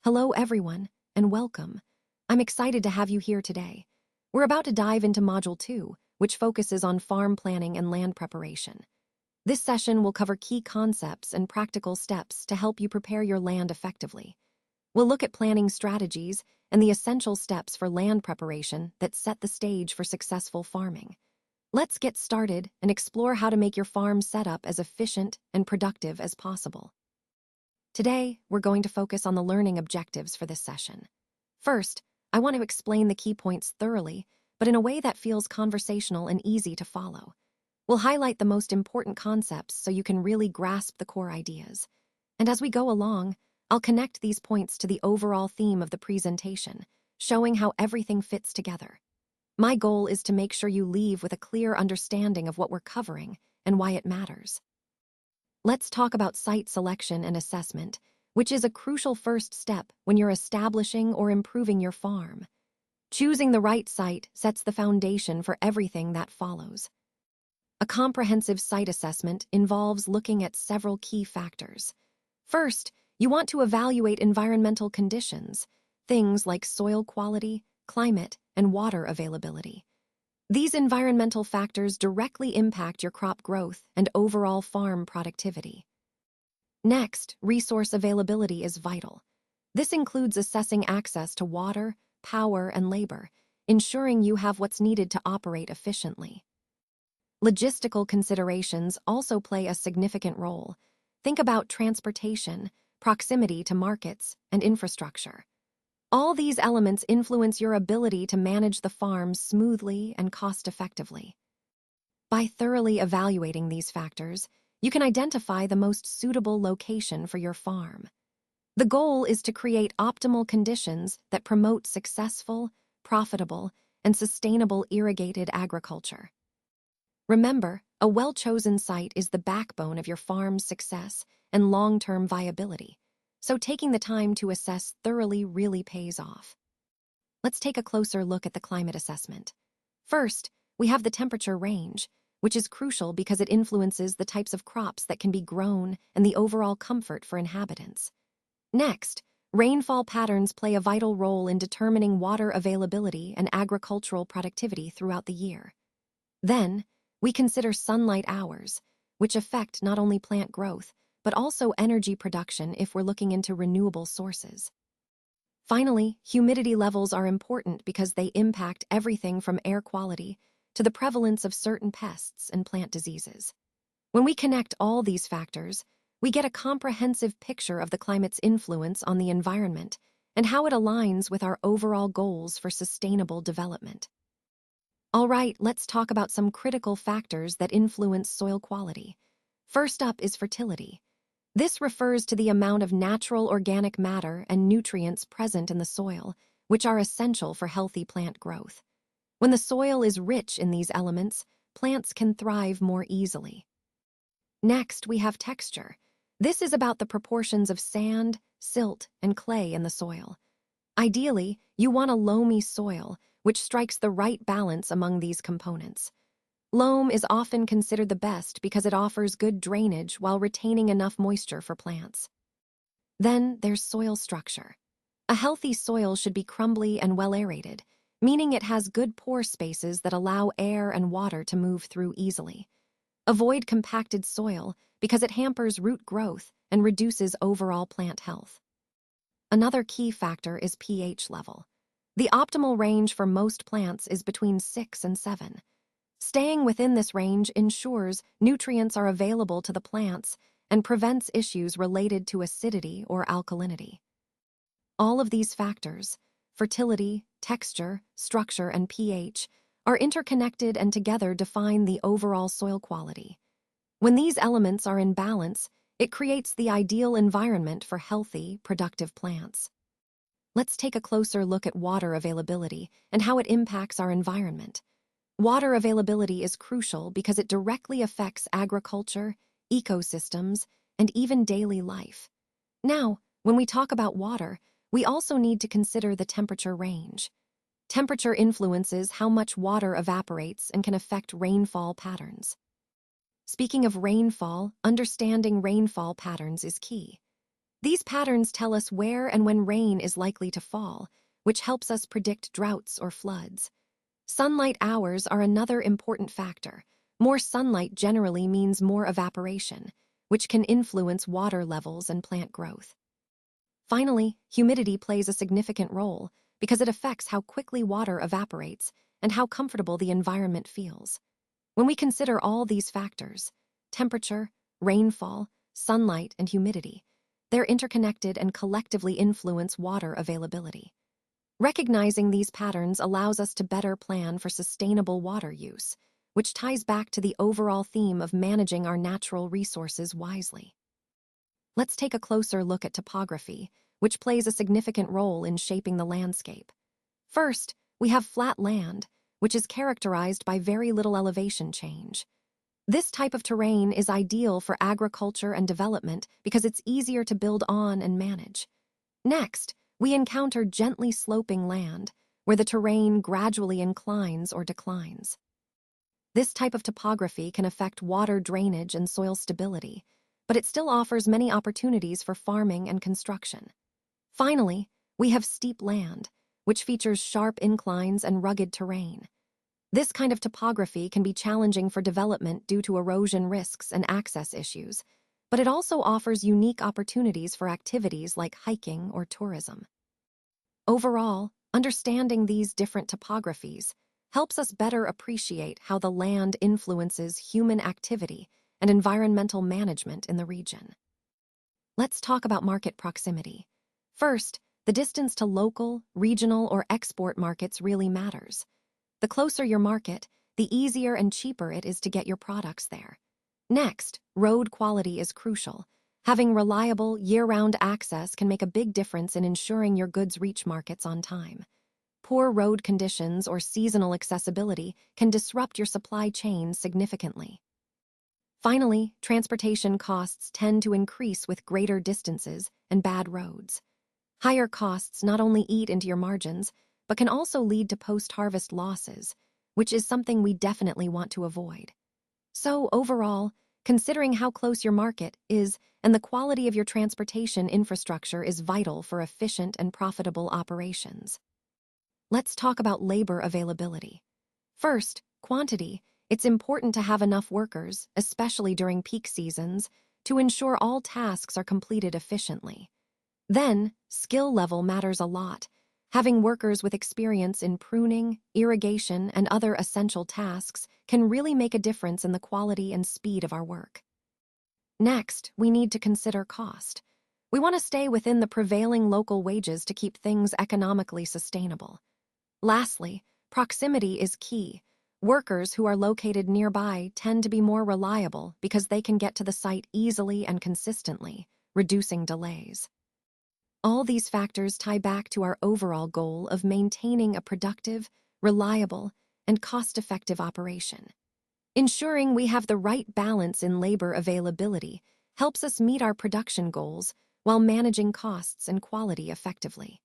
Hello, everyone, and welcome. I'm excited to have you here today. We're about to dive into Module 2, which focuses on farm planning and land preparation. This session will cover key concepts and practical steps to help you prepare your land effectively. We'll look at planning strategies and the essential steps for land preparation that set the stage for successful farming. Let's get started and explore how to make your farm setup as efficient and productive as possible. Today, we're going to focus on the learning objectives for this session. First, I want to explain the key points thoroughly, but in a way that feels conversational and easy to follow. We'll highlight the most important concepts so you can really grasp the core ideas. And as we go along, I'll connect these points to the overall theme of the presentation, showing how everything fits together. My goal is to make sure you leave with a clear understanding of what we're covering and why it matters. Let's talk about site selection and assessment, which is a crucial first step when you're establishing or improving your farm. Choosing the right site sets the foundation for everything that follows. A comprehensive site assessment involves looking at several key factors. First, you want to evaluate environmental conditions, things like soil quality, climate, and water availability. These environmental factors directly impact your crop growth and overall farm productivity. Next, resource availability is vital. This includes assessing access to water, power, and labor, ensuring you have what's needed to operate efficiently. Logistical considerations also play a significant role. Think about transportation, proximity to markets, and infrastructure. All these elements influence your ability to manage the farm smoothly and cost-effectively. By thoroughly evaluating these factors, you can identify the most suitable location for your farm. The goal is to create optimal conditions that promote successful, profitable, and sustainable irrigated agriculture. Remember, a well-chosen site is the backbone of your farm's success and long-term viability. So taking the time to assess thoroughly really pays off. Let's take a closer look at the climate assessment. First, we have the temperature range, which is crucial because it influences the types of crops that can be grown and the overall comfort for inhabitants. Next, rainfall patterns play a vital role in determining water availability and agricultural productivity throughout the year. Then, we consider sunlight hours, which affect not only plant growth, but also energy production if we're looking into renewable sources. Finally, humidity levels are important because they impact everything from air quality to the prevalence of certain pests and plant diseases. When we connect all these factors, we get a comprehensive picture of the climate's influence on the environment and how it aligns with our overall goals for sustainable development. All right, let's talk about some critical factors that influence soil quality. First up is fertility. This refers to the amount of natural organic matter and nutrients present in the soil, which are essential for healthy plant growth. When the soil is rich in these elements, plants can thrive more easily. Next, we have texture. This is about the proportions of sand, silt, and clay in the soil. Ideally, you want a loamy soil, which strikes the right balance among these components. Loam is often considered the best because it offers good drainage while retaining enough moisture for plants. Then there's soil structure. A healthy soil should be crumbly and well-aerated, meaning it has good pore spaces that allow air and water to move through easily. Avoid compacted soil because it hampers root growth and reduces overall plant health. Another key factor is pH level. The optimal range for most plants is between 6 and 7. Staying within this range ensures nutrients are available to the plants and prevents issues related to acidity or alkalinity. All of these factors, fertility, texture, structure, and pH, are interconnected and together define the overall soil quality. When these elements are in balance, it creates the ideal environment for healthy, productive plants. Let's take a closer look at water availability and how it impacts our environment. Water availability is crucial because it directly affects agriculture, ecosystems, and even daily life. Now, when we talk about water, we also need to consider the temperature range. Temperature influences how much water evaporates and can affect rainfall patterns. Speaking of rainfall, understanding rainfall patterns is key. These patterns tell us where and when rain is likely to fall, which helps us predict droughts or floods. Sunlight hours are another important factor. More sunlight generally means more evaporation, which can influence water levels and plant growth. Finally, humidity plays a significant role because it affects how quickly water evaporates and how comfortable the environment feels. When we consider all these factors, temperature, rainfall, sunlight, and humidity, they're interconnected and collectively influence water availability. Recognizing these patterns allows us to better plan for sustainable water use, which ties back to the overall theme of managing our natural resources wisely. Let's take a closer look at topography, which plays a significant role in shaping the landscape. First, we have flat land, which is characterized by very little elevation change. This type of terrain is ideal for agriculture and development because it's easier to build on and manage. Next, we encounter gently sloping land, where the terrain gradually inclines or declines. This type of topography can affect water drainage and soil stability, but it still offers many opportunities for farming and construction. Finally, we have steep land, which features sharp inclines and rugged terrain. This kind of topography can be challenging for development due to erosion risks and access issues, but it also offers unique opportunities for activities like hiking or tourism. Overall, understanding these different topographies helps us better appreciate how the land influences human activity and environmental management in the region. Let's talk about market proximity. First, the distance to local, regional, or export markets really matters. The closer your market, the easier and cheaper it is to get your products there. Next, road quality is crucial. Having reliable, year-round access can make a big difference in ensuring your goods reach markets on time. Poor road conditions or seasonal accessibility can disrupt your supply chain significantly. Finally, transportation costs tend to increase with greater distances and bad roads. Higher costs not only eat into your margins, but can also lead to post-harvest losses, which is something we definitely want to avoid. So overall, considering how close your market is and the quality of your transportation infrastructure is vital for efficient and profitable operations. Let's talk about labor availability. First, quantity. It's important to have enough workers, especially during peak seasons, to ensure all tasks are completed efficiently. Then, skill level matters a lot. Having workers with experience in pruning, irrigation, and other essential tasks can really make a difference in the quality and speed of our work. Next, we need to consider cost. We want to stay within the prevailing local wages to keep things economically sustainable. Lastly, proximity is key. Workers who are located nearby tend to be more reliable because they can get to the site easily and consistently, reducing delays. All these factors tie back to our overall goal of maintaining a productive, reliable, and cost-effective operation. Ensuring we have the right balance in labor availability helps us meet our production goals while managing costs and quality effectively.